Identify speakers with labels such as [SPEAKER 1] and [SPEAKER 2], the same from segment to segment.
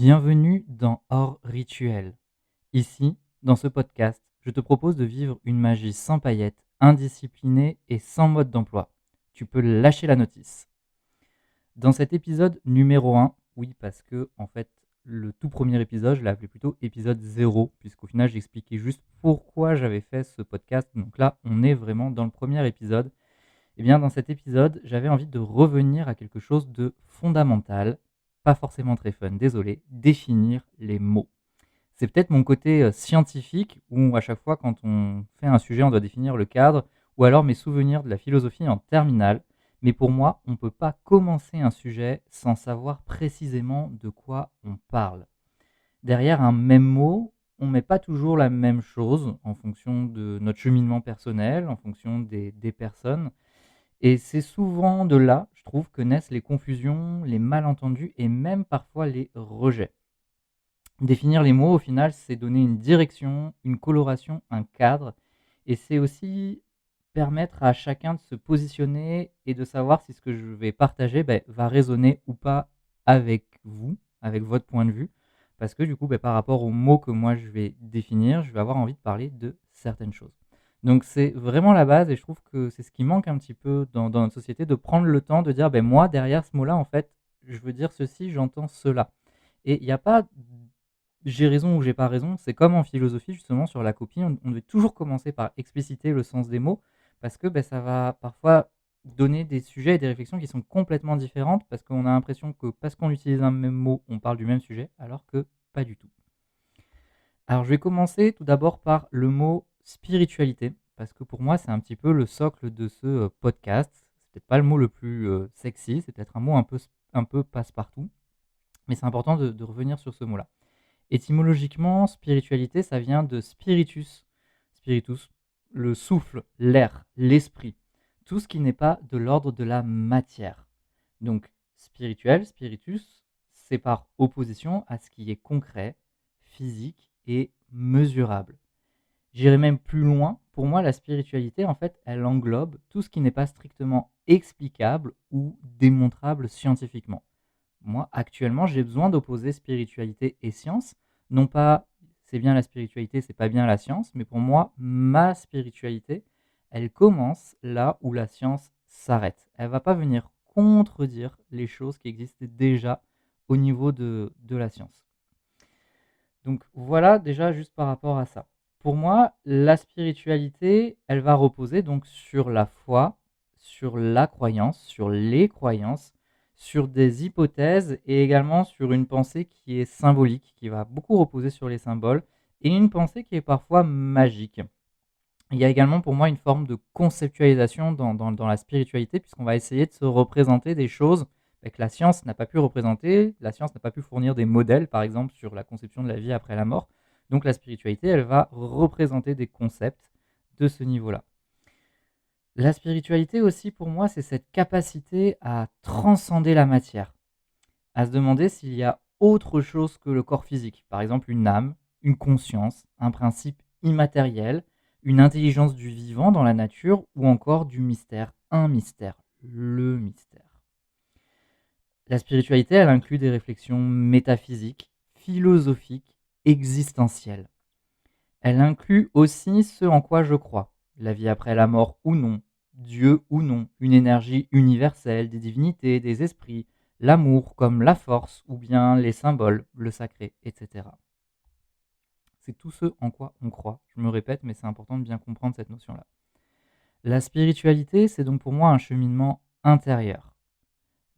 [SPEAKER 1] Bienvenue dans Hors Rituel. Ici, dans ce podcast, je te propose de vivre une magie sans paillettes, indisciplinée et sans mode d'emploi. Tu peux lâcher la notice. Dans cet épisode numéro 1, oui, parce que en fait, le tout premier épisode, je l'ai appelé plutôt épisode 0, puisqu'au final, j'expliquais juste pourquoi j'avais fait ce podcast. Donc là, on est vraiment dans le premier épisode. Eh bien, dans cet épisode, j'avais envie de revenir à quelque chose de fondamental, pas forcément très fun, désolé, définir les mots. C'est peut-être mon côté scientifique, où à chaque fois quand on fait un sujet, on doit définir le cadre, ou alors mes souvenirs de la philosophie en terminale. Mais pour moi, on ne peut pas commencer un sujet sans savoir précisément de quoi on parle. Derrière un même mot, on ne met pas toujours la même chose en fonction de notre cheminement personnel, en fonction des personnes. Et c'est souvent de là, je trouve, que naissent les confusions, les malentendus et même parfois les rejets. Définir les mots, au final, c'est donner une direction, une coloration, un cadre, et c'est aussi permettre à chacun de se positionner et de savoir si ce que je vais partager va résonner ou pas avec vous, avec votre point de vue, parce que du coup, par rapport aux mots que moi je vais définir, je vais avoir envie de parler de certaines choses. Donc c'est vraiment la base et je trouve que c'est ce qui manque un petit peu dans notre société, de prendre le temps de dire, moi, derrière ce mot-là, en fait, je veux dire ceci, j'entends cela. Et il n'y a pas j'ai raison ou j'ai pas raison, c'est comme en philosophie justement sur la copie, on devait toujours commencer par expliciter le sens des mots parce que ça va parfois donner des sujets et des réflexions qui sont complètement différentes parce qu'on a l'impression que parce qu'on utilise un même mot, on parle du même sujet alors que pas du tout. Alors je vais commencer tout d'abord par le mot spiritualité parce que pour moi c'est un petit peu le socle de ce podcast. C'est peut-être pas le mot le plus sexy, c'est peut-être un mot un peu passe-partout, mais c'est important de revenir sur ce mot-là. Étymologiquement, spiritualité, ça vient de spiritus. Spiritus, le souffle, l'air, l'esprit. Tout ce qui n'est pas de l'ordre de la matière. Donc, spirituel, spiritus, c'est par opposition à ce qui est concret, physique et mesurable. J'irai même plus loin. Pour moi, la spiritualité, en fait, elle englobe tout ce qui n'est pas strictement explicable ou démontrable scientifiquement. Moi, actuellement, j'ai besoin d'opposer spiritualité et science. Non pas c'est bien la spiritualité, c'est pas bien la science, mais pour moi, ma spiritualité, elle commence là où la science s'arrête. Elle va pas venir contredire les choses qui existent déjà au niveau de la science. Donc voilà déjà juste par rapport à ça. Pour moi, la spiritualité, elle va reposer donc sur la foi, sur la croyance, sur les croyances, sur des hypothèses et également sur une pensée qui est symbolique, qui va beaucoup reposer sur les symboles, et une pensée qui est parfois magique. Il y a également pour moi une forme de conceptualisation dans la spiritualité, puisqu'on va essayer de se représenter des choses que la science n'a pas pu représenter. La science n'a pas pu fournir des modèles, par exemple, sur la conception de la vie après la mort. Donc la spiritualité, elle va représenter des concepts de ce niveau-là. La spiritualité aussi, pour moi, c'est cette capacité à transcender la matière, à se demander s'il y a autre chose que le corps physique, par exemple une âme, une conscience, un principe immatériel, une intelligence du vivant dans la nature ou encore du mystère, un mystère, le mystère. La spiritualité, elle inclut des réflexions métaphysiques, philosophiques, existentielles. Elle inclut aussi ce en quoi je crois, la vie après la mort ou non, Dieu ou non, une énergie universelle, des divinités, des esprits, l'amour comme la force ou bien les symboles, le sacré, etc. C'est tout ce en quoi on croit. Je me répète, mais c'est important de bien comprendre cette notion-là. La spiritualité, c'est donc pour moi un cheminement intérieur.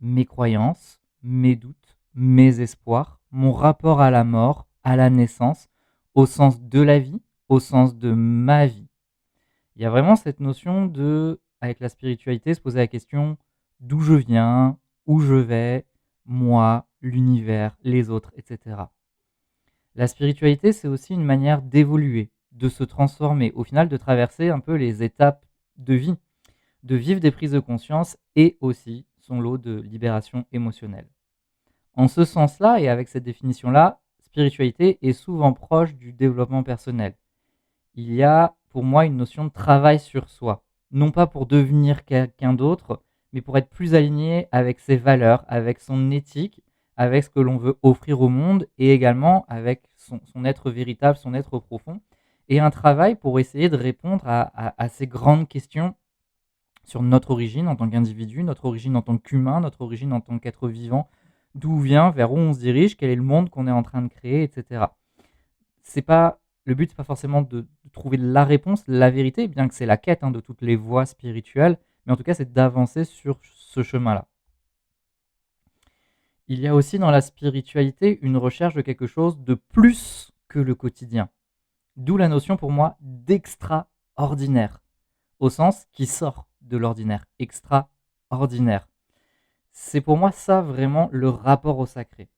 [SPEAKER 1] Mes croyances, mes doutes, mes espoirs, mon rapport à la mort, à la naissance, au sens de la vie, au sens de ma vie. Il y a vraiment cette notion de, avec la spiritualité, se poser la question d'où je viens, où je vais, moi, l'univers, les autres, etc. La spiritualité, c'est aussi une manière d'évoluer, de se transformer, au final de traverser un peu les étapes de vie, de vivre des prises de conscience et aussi son lot de libération émotionnelle. En ce sens-là, et avec cette définition-là, spiritualité est souvent proche du développement personnel. Il y a pour moi une notion de travail sur soi, non pas pour devenir quelqu'un d'autre, mais pour être plus aligné avec ses valeurs, avec son éthique, avec ce que l'on veut offrir au monde et également avec son être véritable, son être profond. Et un travail pour essayer de répondre à ces grandes questions sur notre origine en tant qu'individu, notre origine en tant qu'humain, notre origine en tant qu'être vivant, d'où on vient, vers où on se dirige, quel est le monde qu'on est en train de créer, etc. C'est pas Le but, c'est pas forcément de trouver la réponse, la vérité, bien que c'est la quête de toutes les voies spirituelles, mais en tout cas, c'est d'avancer sur ce chemin-là. Il y a aussi dans la spiritualité une recherche de quelque chose de plus que le quotidien. D'où la notion pour moi d'extraordinaire, au sens qui sort de l'ordinaire, extraordinaire. C'est pour moi ça vraiment le rapport au sacré.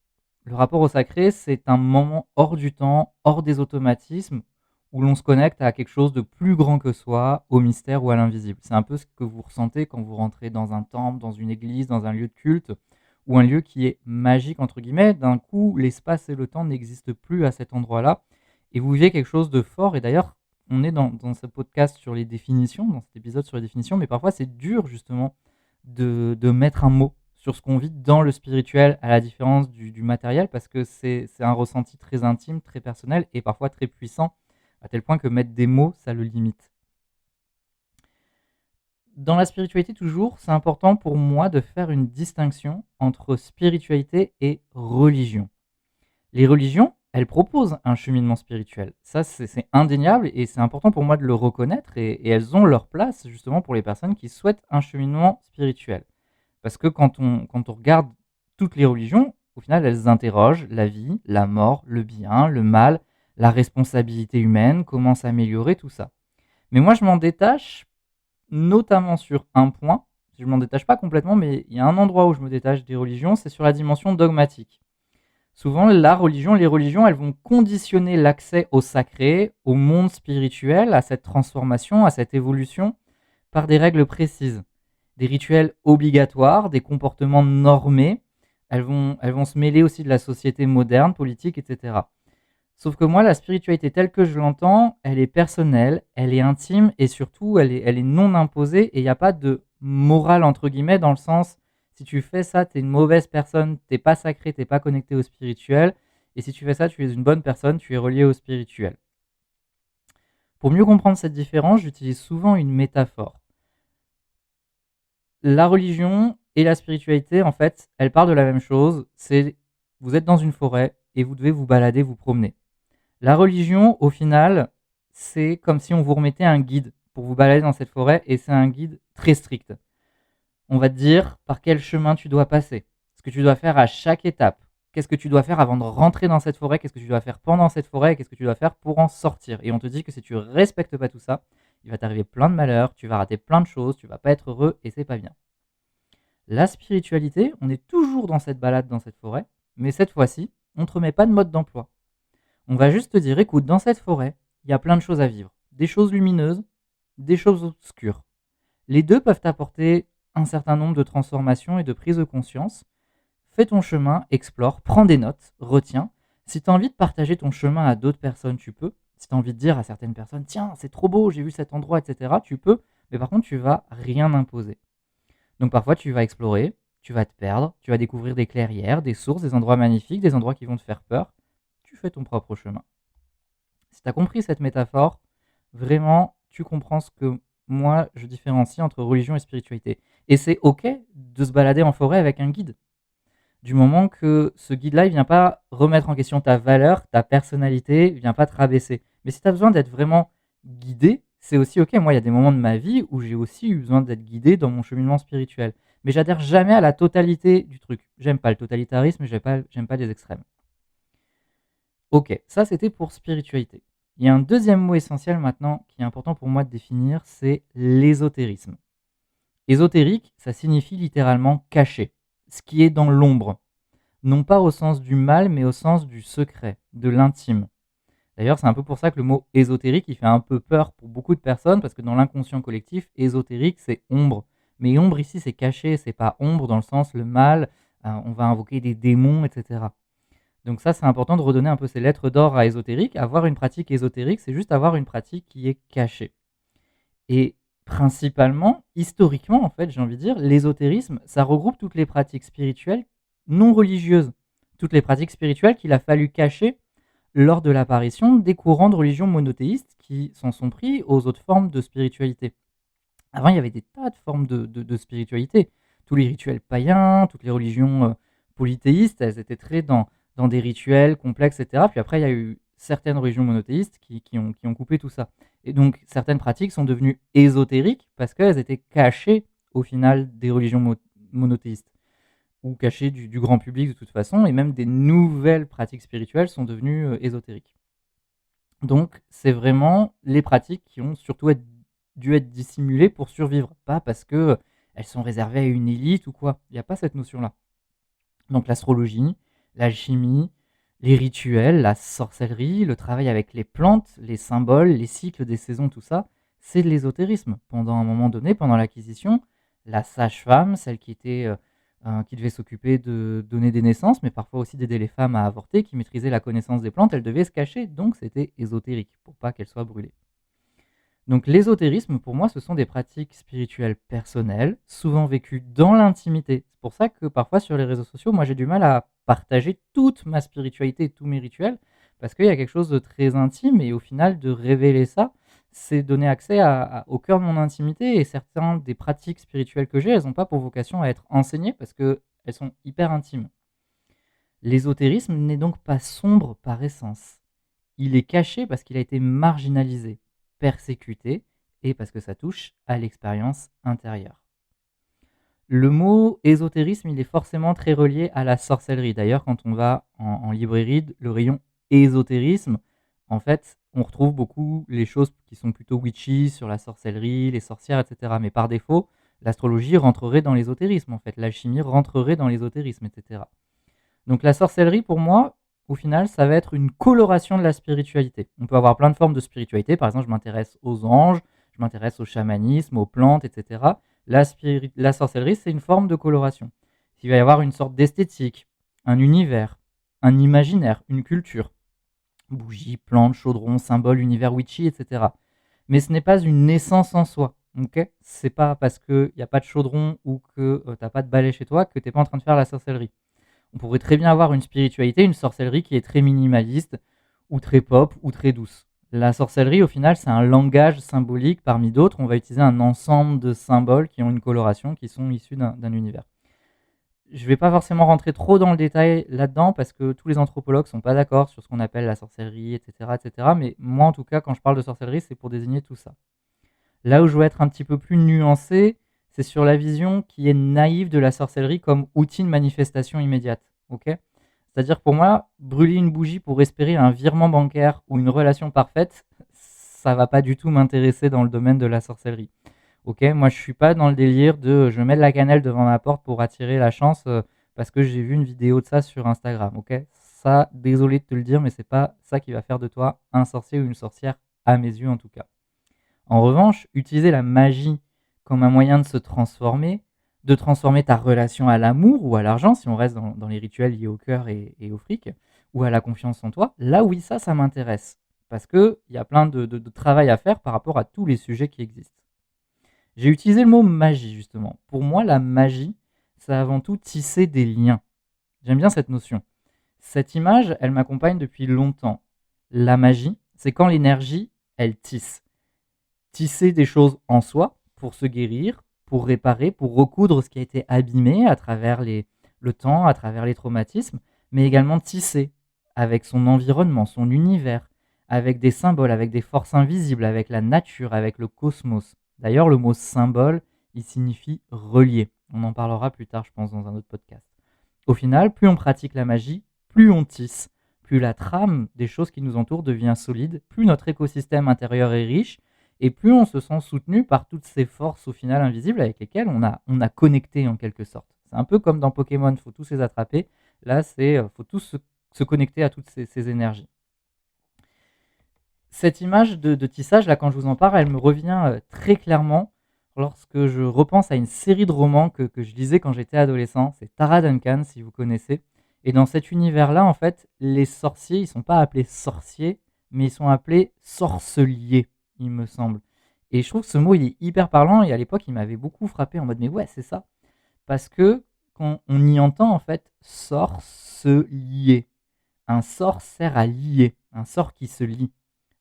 [SPEAKER 1] Le rapport au sacré, c'est un moment hors du temps, hors des automatismes, où l'on se connecte à quelque chose de plus grand que soi, au mystère ou à l'invisible. C'est un peu ce que vous ressentez quand vous rentrez dans un temple, dans une église, dans un lieu de culte, ou un lieu qui est magique, entre guillemets. D'un coup, l'espace et le temps n'existent plus à cet endroit-là, et vous vivez quelque chose de fort. Et d'ailleurs, on est dans ce podcast sur les définitions, dans cet épisode sur les définitions, mais parfois c'est dur justement de mettre un mot sur ce qu'on vit dans le spirituel, à la différence du matériel, parce que c'est un ressenti très intime, très personnel et parfois très puissant, à tel point que mettre des mots, ça le limite. Dans la spiritualité, toujours, c'est important pour moi de faire une distinction entre spiritualité et religion. Les religions, elles proposent un cheminement spirituel. Ça, c'est indéniable et c'est important pour moi de le reconnaître et elles ont leur place justement pour les personnes qui souhaitent un cheminement spirituel. Parce que quand on regarde toutes les religions, au final, elles interrogent la vie, la mort, le bien, le mal, la responsabilité humaine, comment s'améliorer, tout ça. Mais moi, je m'en détache notamment sur un point. Je ne m'en détache pas complètement, mais il y a un endroit où je me détache des religions, c'est sur la dimension dogmatique. Souvent, les religions, elles vont conditionner l'accès au sacré, au monde spirituel, à cette transformation, à cette évolution, par des règles précises, des rituels obligatoires, des comportements normés. Elles vont se mêler aussi de la société moderne, politique, etc. Sauf que moi, la spiritualité telle que je l'entends, elle est personnelle, elle est intime et surtout, elle est non imposée et il n'y a pas de morale entre guillemets dans le sens, si tu fais ça, tu es une mauvaise personne, t'es pas sacré, t'es pas connecté au spirituel. Et si tu fais ça, tu es une bonne personne, tu es relié au spirituel. Pour mieux comprendre cette différence, j'utilise souvent une métaphore. La religion et la spiritualité, en fait, elles parlent de la même chose. C'est vous êtes dans une forêt et vous devez vous balader, vous promener. La religion, au final, c'est comme si on vous remettait un guide pour vous balader dans cette forêt et c'est un guide très strict. On va te dire par quel chemin tu dois passer, ce que tu dois faire à chaque étape, qu'est-ce que tu dois faire avant de rentrer dans cette forêt, qu'est-ce que tu dois faire pendant cette forêt et qu'est-ce que tu dois faire pour en sortir. Et on te dit que si tu respectes pas tout ça, il va t'arriver plein de malheurs, tu vas rater plein de choses, tu vas pas être heureux et c'est pas bien. La spiritualité, on est toujours dans cette balade dans cette forêt, mais cette fois-ci, on ne te remet pas de mode d'emploi. On va juste te dire, écoute, dans cette forêt, il y a plein de choses à vivre. Des choses lumineuses, des choses obscures. Les deux peuvent t'apporter un certain nombre de transformations et de prises de conscience. Fais ton chemin, explore, prends des notes, retiens. Si tu as envie de partager ton chemin à d'autres personnes, tu peux. Si tu as envie de dire à certaines personnes, tiens, c'est trop beau, j'ai vu cet endroit, etc., tu peux. Mais par contre, tu vas rien imposer. Donc parfois, tu vas explorer, tu vas te perdre, tu vas découvrir des clairières, des sources, des endroits magnifiques, des endroits qui vont te faire peur. Tu fais ton propre chemin. Si tu as compris cette métaphore, vraiment, tu comprends ce que moi, je différencie entre religion et spiritualité. Et c'est OK de se balader en forêt avec un guide. Du moment que ce guide-là, il vient pas remettre en question ta valeur, ta personnalité, il vient pas te rabaisser. Mais si tu as besoin d'être vraiment guidé, c'est aussi OK. Moi, il y a des moments de ma vie où j'ai aussi eu besoin d'être guidé dans mon cheminement spirituel. Mais j'adhère jamais à la totalité du truc. J'aime pas le totalitarisme, j'aime pas les extrêmes. Ok, ça c'était pour spiritualité. Il y a un deuxième mot essentiel maintenant qui est important pour moi de définir, c'est l'ésotérisme. Ésotérique, ça signifie littéralement caché, ce qui est dans l'ombre. Non pas au sens du mal, mais au sens du secret, de l'intime. D'ailleurs, c'est un peu pour ça que le mot ésotérique, il fait un peu peur pour beaucoup de personnes, parce que dans l'inconscient collectif, ésotérique, c'est ombre. Mais ombre ici, c'est caché, c'est pas ombre dans le sens le mal, on va invoquer des démons, etc. Donc ça, c'est important de redonner un peu ces lettres d'or à ésotérique. Avoir une pratique ésotérique, c'est juste avoir une pratique qui est cachée. Et principalement, historiquement, en fait, j'ai envie de dire, l'ésotérisme, ça regroupe toutes les pratiques spirituelles non religieuses. toutes les pratiques spirituelles qu'il a fallu cacher lors de l'apparition des courants de religion monothéistes qui s'en sont pris aux autres formes de spiritualité. Avant, il y avait des tas de formes de spiritualité. Tous les rituels païens, toutes les religions polythéistes, elles étaient très dans des rituels complexes, etc. Puis après, il y a eu certaines religions monothéistes qui ont coupé tout ça. Et donc, certaines pratiques sont devenues ésotériques parce qu'elles étaient cachées au final des religions monothéistes ou cachées du grand public de toute façon. Et même des nouvelles pratiques spirituelles sont devenues ésotériques. Donc, c'est vraiment les pratiques qui ont surtout dû être dissimulées pour survivre, pas parce que elles sont réservées à une élite ou quoi. Il n'y a pas cette notion-là. Donc, l'astrologie, l'alchimie, les rituels, la sorcellerie, le travail avec les plantes, les symboles, les cycles des saisons, tout ça, c'est de l'ésotérisme. Pendant un moment donné, pendant l'Acquisition, la sage-femme, celle qui devait s'occuper de donner des naissances, mais parfois aussi d'aider les femmes à avorter, qui maîtrisait la connaissance des plantes, elle devait se cacher, donc c'était ésotérique, pour pas qu'elle soit brûlée. Donc l'ésotérisme, pour moi, ce sont des pratiques spirituelles personnelles, souvent vécues dans l'intimité. C'est pour ça que parfois sur les réseaux sociaux, moi j'ai du mal à partager toute ma spiritualité, tous mes rituels, parce qu'il y a quelque chose de très intime, et au final, de révéler ça, c'est donner accès au cœur de mon intimité, et certaines des pratiques spirituelles que j'ai, elles n'ont pas pour vocation à être enseignées, parce qu'elles sont hyper intimes. L'ésotérisme n'est donc pas sombre par essence. Il est caché parce qu'il a été marginalisé, persécuté, et parce que ça touche à l'expérience intérieure. Le mot ésotérisme, il est forcément très relié à la sorcellerie. D'ailleurs, quand on va en librairie, le rayon ésotérisme, en fait, on retrouve beaucoup les choses qui sont plutôt witchy, sur la sorcellerie, les sorcières, etc. Mais par défaut, l'astrologie rentrerait dans l'ésotérisme, en fait. L'alchimie rentrerait dans l'ésotérisme, etc. Donc la sorcellerie, pour moi, au final, ça va être une coloration de la spiritualité. On peut avoir plein de formes de spiritualité. Par exemple, je m'intéresse aux anges, je m'intéresse au chamanisme, aux plantes, etc. La sorcellerie, c'est une forme de coloration. Il va y avoir une sorte d'esthétique, un univers, un imaginaire, une culture. Bougies, plantes, chaudrons, symboles, univers witchy, etc. Mais ce n'est pas une essence en soi. Okay, c'est pas parce qu'il n'y a pas de chaudron ou que tu n'as pas de balai chez toi que tu n'es pas en train de faire la sorcellerie. On pourrait très bien avoir une spiritualité, une sorcellerie qui est très minimaliste, ou très pop, ou très douce. La sorcellerie, au final, c'est un langage symbolique parmi d'autres. On va utiliser un ensemble de symboles qui ont une coloration, qui sont issus d'un univers. Je ne vais pas forcément rentrer trop dans le détail là-dedans, parce que tous les anthropologues ne sont pas d'accord sur ce qu'on appelle la sorcellerie, etc., etc. Mais moi, en tout cas, quand je parle de sorcellerie, c'est pour désigner tout ça. Là où je veux être un petit peu plus nuancé, c'est sur la vision qui est naïve de la sorcellerie comme outil de manifestation immédiate. Okay, c'est-à-dire pour moi, brûler une bougie pour espérer un virement bancaire ou une relation parfaite, ça va pas du tout m'intéresser dans le domaine de la sorcellerie. Okay, moi je suis pas dans le délire de je mets de la cannelle devant ma porte pour attirer la chance parce que j'ai vu une vidéo de ça sur Instagram. Okay, ça, désolé de te le dire, mais c'est pas ça qui va faire de toi un sorcier ou une sorcière, à mes yeux en tout cas. En revanche, utiliser la magie comme un moyen de se transformer, de transformer ta relation à l'amour ou à l'argent, si on reste dans les rituels liés au cœur et au fric, ou à la confiance en toi, là oui, ça m'intéresse. Parce qu'il y a plein de travail à faire par rapport à tous les sujets qui existent. J'ai utilisé le mot magie, justement. Pour moi, la magie, c'est avant tout tisser des liens. J'aime bien cette notion. Cette image, elle m'accompagne depuis longtemps. La magie, c'est quand l'énergie, elle tisse. Tisser des choses en soi pour se guérir, pour réparer, pour recoudre ce qui a été abîmé à travers le temps, à travers les traumatismes, mais également tisser avec son environnement, son univers, avec des symboles, avec des forces invisibles, avec la nature, avec le cosmos. D'ailleurs, le mot symbole, il signifie relier. On en parlera plus tard, je pense, dans un autre podcast. Au final, plus on pratique la magie, plus on tisse, plus la trame des choses qui nous entourent devient solide, plus notre écosystème intérieur est riche, et plus on se sent soutenu par toutes ces forces au final invisibles avec lesquelles on a connecté en quelque sorte. C'est un peu comme dans Pokémon, il faut tous les attraper. Là, faut tous se connecter à toutes ces énergies. Cette image de tissage, là, quand je vous en parle, elle me revient très clairement lorsque je repense à une série de romans que je lisais quand j'étais adolescent. C'est Tara Duncan, si vous connaissez. Et dans cet univers-là, en fait, les sorciers, ils ne sont pas appelés sorciers, mais ils sont appelés sorceliers, il me semble. Et je trouve que ce mot, il est hyper parlant, et à l'époque, il m'avait beaucoup frappé en mode, mais ouais, c'est ça. Parce que quand on y entend en fait sort se lier. Un sort sert à lier, un sort qui se lie.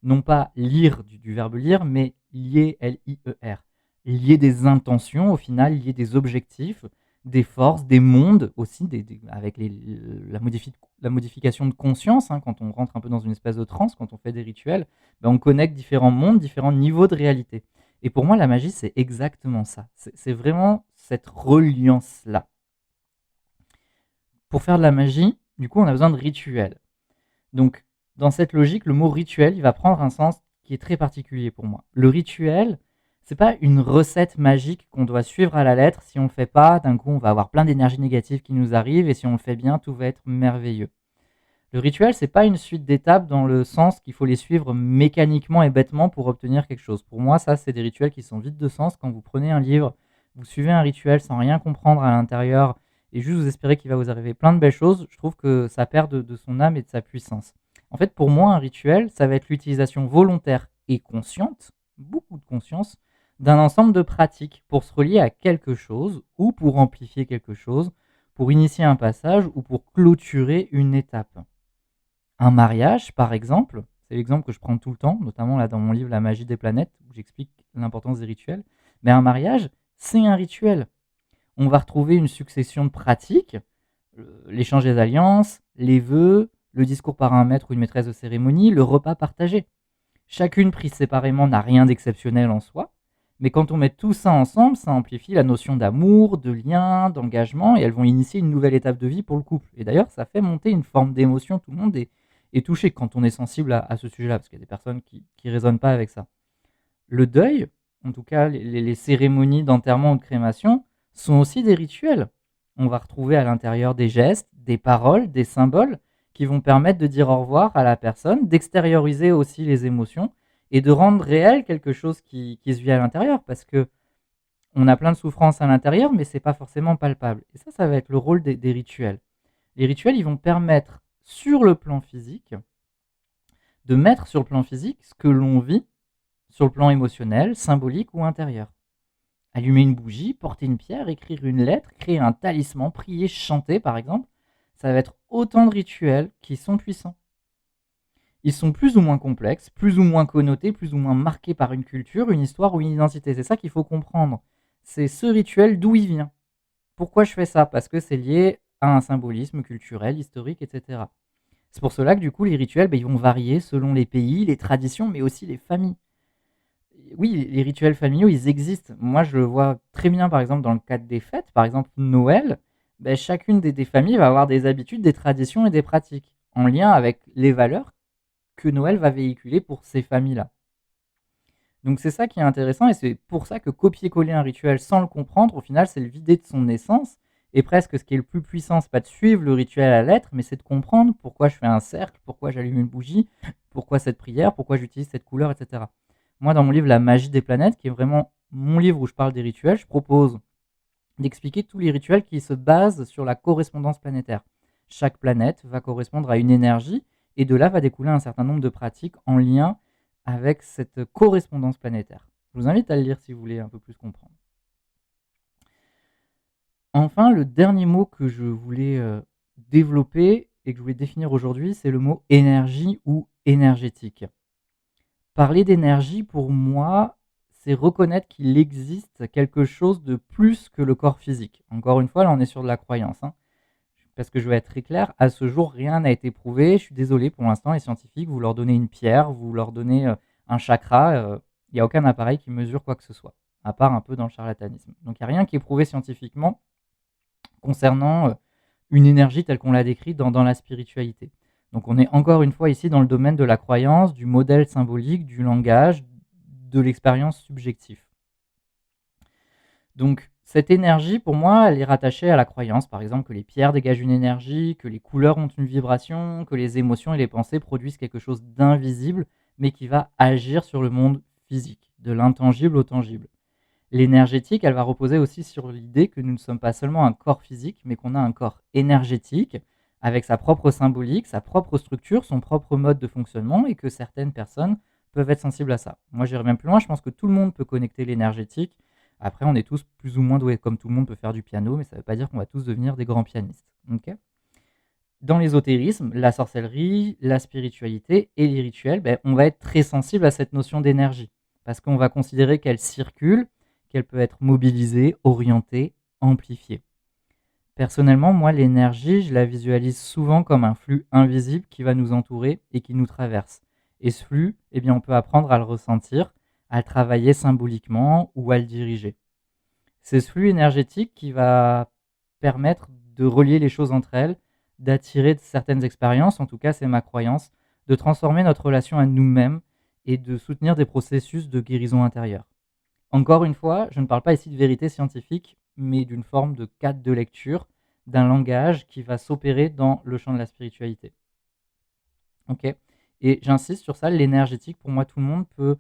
[SPEAKER 1] Non pas lire du verbe lire, mais lier, L-I-E-R. Lier des intentions, au final, lier des objectifs, des forces, des mondes aussi, avec la modification de conscience, hein, quand on rentre un peu dans une espèce de transe, quand on fait des rituels, ben on connecte différents mondes, différents niveaux de réalité. Et pour moi, la magie, c'est exactement ça. C'est vraiment cette reliance-là. Pour faire de la magie, du coup, on a besoin de rituels. Donc, dans cette logique, le mot rituel, il va prendre un sens qui est très particulier pour moi. Le rituel, c'est pas une recette magique qu'on doit suivre à la lettre. Si on le fait pas, d'un coup, on va avoir plein d'énergie négative qui nous arrive, et si on le fait bien, tout va être merveilleux. Le rituel, c'est pas une suite d'étapes dans le sens qu'il faut les suivre mécaniquement et bêtement pour obtenir quelque chose. Pour moi, ça, c'est des rituels qui sont vides de sens. Quand vous prenez un livre, vous suivez un rituel sans rien comprendre à l'intérieur et juste vous espérez qu'il va vous arriver plein de belles choses, je trouve que ça perd de son âme et de sa puissance. En fait, pour moi, un rituel, ça va être l'utilisation volontaire et consciente, beaucoup de conscience, d'un ensemble de pratiques pour se relier à quelque chose ou pour amplifier quelque chose, pour initier un passage ou pour clôturer une étape. Un mariage, par exemple, c'est l'exemple que je prends tout le temps, notamment là dans mon livre La magie des planètes, où j'explique l'importance des rituels. Mais un mariage, c'est un rituel. On va retrouver une succession de pratiques, l'échange des alliances, les vœux, le discours par un maître ou une maîtresse de cérémonie, le repas partagé. Chacune prise séparément n'a rien d'exceptionnel en soi, mais quand on met tout ça ensemble, ça amplifie la notion d'amour, de lien, d'engagement, et elles vont initier une nouvelle étape de vie pour le couple. Et d'ailleurs, ça fait monter une forme d'émotion, tout le monde est touché quand on est sensible à ce sujet-là, parce qu'il y a des personnes qui ne résonnent pas avec ça. Le deuil, en tout cas les cérémonies d'enterrement ou de crémation, sont aussi des rituels. On va retrouver à l'intérieur des gestes, des paroles, des symboles qui vont permettre de dire au revoir à la personne, d'extérioriser aussi les émotions et de rendre réel quelque chose qui se vit à l'intérieur, parce que on a plein de souffrances à l'intérieur, mais c'est pas forcément palpable. Et ça va être le rôle des rituels. Les rituels, ils vont permettre, sur le plan physique, de mettre sur le plan physique ce que l'on vit sur le plan émotionnel, symbolique ou intérieur. Allumer une bougie, porter une pierre, écrire une lettre, créer un talisman, prier, chanter par exemple, ça va être autant de rituels qui sont puissants. Ils sont plus ou moins complexes, plus ou moins connotés, plus ou moins marqués par une culture, une histoire ou une identité. C'est ça qu'il faut comprendre. C'est ce rituel d'où il vient. Pourquoi je fais ça? Parce que c'est lié à un symbolisme culturel, historique, etc. C'est pour cela que du coup les rituels, ils vont varier selon les pays, les traditions, mais aussi les familles. Oui, les rituels familiaux, ils existent. Moi, je le vois très bien, par exemple, dans le cadre des fêtes. Par exemple, Noël, chacune des familles va avoir des habitudes, des traditions et des pratiques en lien avec les valeurs que Noël va véhiculer pour ces familles-là. Donc c'est ça qui est intéressant et c'est pour ça que copier-coller un rituel sans le comprendre, au final, c'est le vider de son essence. Et presque ce qui est le plus puissant, c'est pas de suivre le rituel à la lettre, mais c'est de comprendre pourquoi je fais un cercle, pourquoi j'allume une bougie, pourquoi cette prière, pourquoi j'utilise cette couleur, etc. Moi, dans mon livre La magie des planètes, qui est vraiment mon livre où je parle des rituels, je propose d'expliquer tous les rituels qui se basent sur la correspondance planétaire. Chaque planète va correspondre à une énergie et de là va découler un certain nombre de pratiques en lien avec cette correspondance planétaire. Je vous invite à le lire si vous voulez un peu plus comprendre. Enfin, le dernier mot que je voulais développer et que je voulais définir aujourd'hui, c'est le mot énergie ou énergétique. Parler d'énergie, pour moi, c'est reconnaître qu'il existe quelque chose de plus que le corps physique. Encore une fois, là, on est sur de la croyance. Parce que je vais être très clair, à ce jour, rien n'a été prouvé. Je suis désolé, pour l'instant, les scientifiques, vous leur donnez une pierre, vous leur donnez un chakra, il n'y a aucun appareil qui mesure quoi que ce soit, à part un peu dans le charlatanisme. Donc, il n'y a rien qui est prouvé scientifiquement concernant une énergie telle qu'on l'a décrite dans la spiritualité. Donc on est encore une fois ici dans le domaine de la croyance, du modèle symbolique, du langage, de l'expérience subjective. Donc cette énergie, pour moi, elle est rattachée à la croyance, par exemple que les pierres dégagent une énergie, que les couleurs ont une vibration, que les émotions et les pensées produisent quelque chose d'invisible, mais qui va agir sur le monde physique, de l'intangible au tangible. L'énergétique, elle va reposer aussi sur l'idée que nous ne sommes pas seulement un corps physique, mais qu'on a un corps énergétique, avec sa propre symbolique, sa propre structure, son propre mode de fonctionnement, et que certaines personnes peuvent être sensibles à ça. Moi, j'irai même plus loin, je pense que tout le monde peut connecter l'énergétique Après, on est tous plus ou moins doués. Comme tout le monde peut faire du piano, mais ça ne veut pas dire qu'on va tous devenir des grands pianistes. Ok. Dans l'ésotérisme, la sorcellerie, la spiritualité et les rituels, on va être très sensible à cette notion d'énergie. Parce qu'on va considérer qu'elle circule, qu'elle peut être mobilisée, orientée, amplifiée. Personnellement, moi, l'énergie, je la visualise souvent comme un flux invisible qui va nous entourer et qui nous traverse. Et ce flux, eh bien, on peut apprendre à le ressentir, à le travailler symboliquement ou à le diriger. C'est ce flux énergétique qui va permettre de relier les choses entre elles, d'attirer certaines expériences, en tout cas c'est ma croyance, de transformer notre relation à nous-mêmes et de soutenir des processus de guérison intérieure. Encore une fois, je ne parle pas ici de vérité scientifique, mais d'une forme de cadre de lecture, d'un langage qui va s'opérer dans le champ de la spiritualité. Ok. Et j'insiste sur ça, l'énergétique, pour moi, tout le monde peut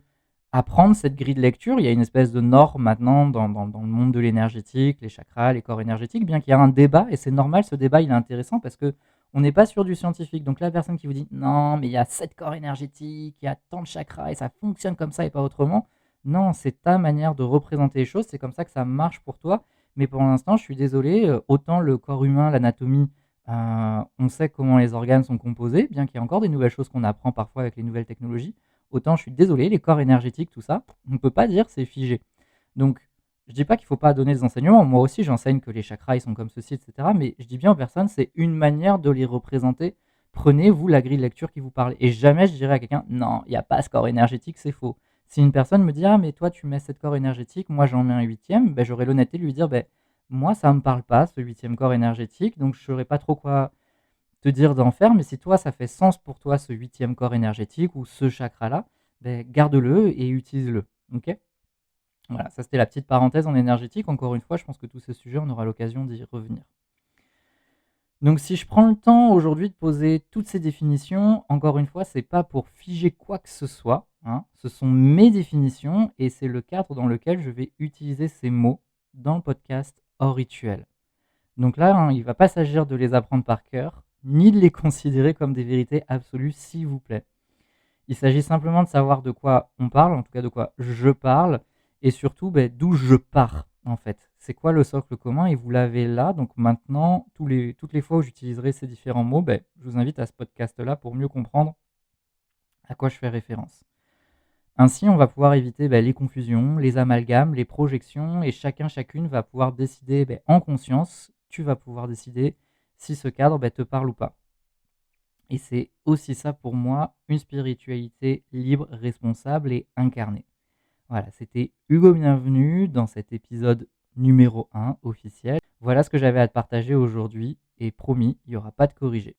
[SPEAKER 1] apprendre cette grille de lecture. Il y a une espèce de norme maintenant dans le monde de l'énergétique, les chakras, les corps énergétiques, bien qu'il y a un débat, et c'est normal, ce débat, il est intéressant parce que on n'est pas sur du scientifique. Donc la personne qui vous dit non, mais il y a 7 corps énergétiques, il y a tant de chakras et ça fonctionne comme ça et pas autrement. Non, c'est ta manière de représenter les choses, c'est comme ça que ça marche pour toi. Mais pour l'instant, je suis désolé, autant le corps humain, l'anatomie, on sait comment les organes sont composés, bien qu'il y ait encore des nouvelles choses qu'on apprend parfois avec les nouvelles technologies. Autant je suis désolé, les corps énergétiques, tout ça, on ne peut pas dire c'est figé. Donc, je dis pas qu'il ne faut pas donner des enseignements. Moi aussi, j'enseigne que les chakras, ils sont comme ceci, etc. Mais je dis bien aux personnes, c'est une manière de les représenter. Prenez, vous, la grille de lecture qui vous parle. Et jamais je dirais à quelqu'un, non, il n'y a pas ce corps énergétique, c'est faux. Si une personne me dit, ah, mais toi, tu mets 7 corps énergétiques, moi, j'en mets un huitième, j'aurai l'honnêteté de lui dire, moi, ça ne me parle pas, ce huitième corps énergétique, donc je ne saurais pas trop quoi te dire d'en faire, mais si toi, ça fait sens pour toi, ce huitième corps énergétique ou ce chakra-là, garde-le et utilise-le. Ok. Voilà, ça c'était la petite parenthèse en énergétique. Encore une fois, je pense que tous ces sujets, on aura l'occasion d'y revenir. Donc si je prends le temps aujourd'hui de poser toutes ces définitions, encore une fois, c'est pas pour figer quoi que ce soit, hein. Ce sont mes définitions et c'est le cadre dans lequel je vais utiliser ces mots dans le podcast hors rituel. Donc là, hein, il ne va pas s'agir de les apprendre par cœur, ni de les considérer comme des vérités absolues, s'il vous plaît. Il s'agit simplement de savoir de quoi on parle, en tout cas de quoi je parle, et surtout d'où je pars, en fait. C'est quoi le socle commun? Et vous l'avez là, donc maintenant, toutes les fois où j'utiliserai ces différents mots, je vous invite à ce podcast-là pour mieux comprendre à quoi je fais référence. Ainsi, on va pouvoir éviter les confusions, les amalgames, les projections, et chacune va pouvoir décider en conscience, tu vas pouvoir décider si ce cadre te parle ou pas. Et c'est aussi ça pour moi, une spiritualité libre, responsable et incarnée. Voilà, c'était Hugo Bienvenu dans cet épisode numéro 1 officiel. Voilà ce que j'avais à te partager aujourd'hui et promis, il n'y aura pas de corrigé.